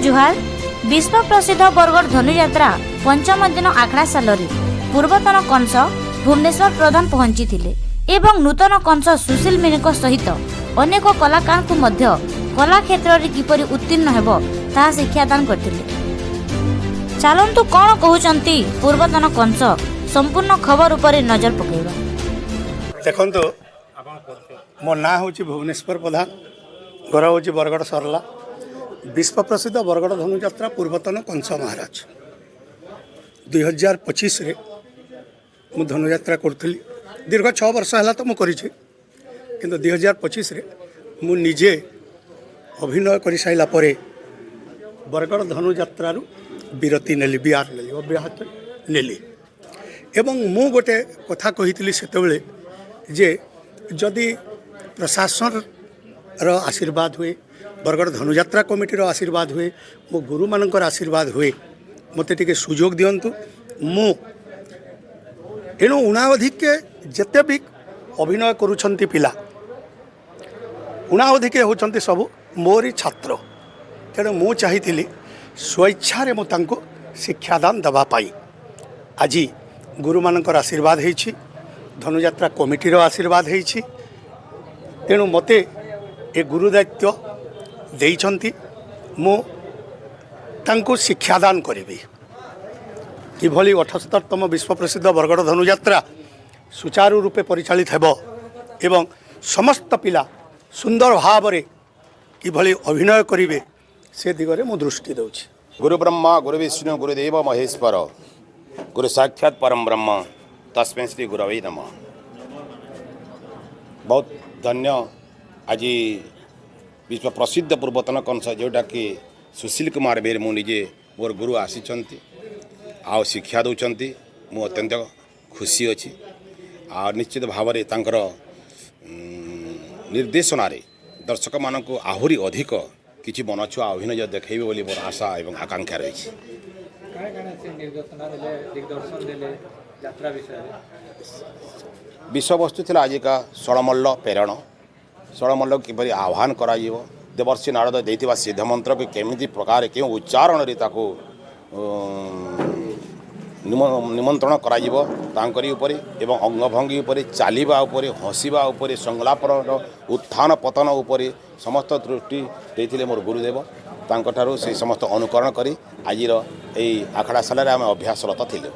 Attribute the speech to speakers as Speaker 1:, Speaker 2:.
Speaker 1: जुहार विश्व प्रसिद्ध बरगढ़ धनुयात्रा पंचम दिन आखड़ा साल पूर्वतन कंस भुवनेश्वर प्रधान पहुंची एवं नूतन कंस सुशील मिनी सहित अनेक कलाकार को मध्य कला क्षेत्र में किपरि उत्तीर्ण हेब ताहा शिक्षादान करथिले। चलंतु कौन कहउचंती पूर्वतन कंस संपूर्ण खबर उपर नजर पकेबा।
Speaker 2: देखो मो ना हूँ भुवनेश्वर प्रधान घर हूँ बरगढ़ सरला विश्व प्रसिद्ध बरगढ़ धनुयात्रा पूर्वतन कंस महाराज 2025 रे मु धनुयात्रा करी दीर्घ 6 वर्ष है तो मुझे किंतु 2025 रे मु निजे अभिनय कर सारा पर बरगढ़ धनुयात्रा विरति नेली बिहार नेली अब्याहत नेली एवं मु गोटे कथा कही से जे जदि प्रशासन रो आशीर्वाद हुए बरगढ़ धनुयात्रा कमिटी रो आशीर्वाद हुए मो गुरु मानकर आशीर्वाद हुए मते टिके सुजोग दियंतु मु एणु उणावधिक के जेते भी अभिनय करुछंती पिला उणावधिक होचंती सब मोरी छात्र तेणु मु चाहिथिली स्वेच्छा मु तांको शिक्षादान दबा पाई आज गुरु मानकर आशीर्वाद हेछि धनुयात्रा कमिटीर आशीर्वाद हेछि तेणु मते ए गुरु दायित्व देइछंती मु तांको शिक्षादान करिबी किभली 78तम विश्व प्रसिद्ध बरगढ़ धनुयात्रा सुचारू रूपे परिचालित हेब एवं समस्त पिला सुंदर भाव रे किभली अभिनय करिवे से दिगरे मु दृष्टि दउछि।
Speaker 3: गुरु ब्रह्मा गुरु विष्णु गुरुदेव महेश्वर गुरु साक्षात परम ब्रह्म तस्मै श्री गुरवे नमः। बहुत धन्य आज विश्व प्रसिद्ध पूर्वतन कंस जोटा कि सुशील कुमार बेर मु निजे मोर गुरु आसीचंती आ शिक्षा दौरान मु अत्यंत खुशी अच्छी आ निश्चित भाव में तांकर निर्देशन दर्शक मानक आहुरी अधिक किसी मनछुआ अभिनय देखैबे बोली मोर आशा एवं आकांक्षा रही। विषय वस्तु थिला आज का षड़मल्ल प्रेरण षड़मल्ल किपरि आह्वान करा देवर्षि नारद देइतिबा सिद्ध मंत्र को केमिति प्रकार के उच्चारण रे ताको निमंत्रण कराइबो तांकरी उपरे एवं अंगभंगी उपरे चालिबा उपरे हसिबा उपरे संलापन उत्थान पतन उपरे समस्त दृष्टि देइथिले मोर गुरुदेव तांकठारु से समस्त अनुकरण करी आजिर एई आखड़ा साल आम अभ्यासरत थिले।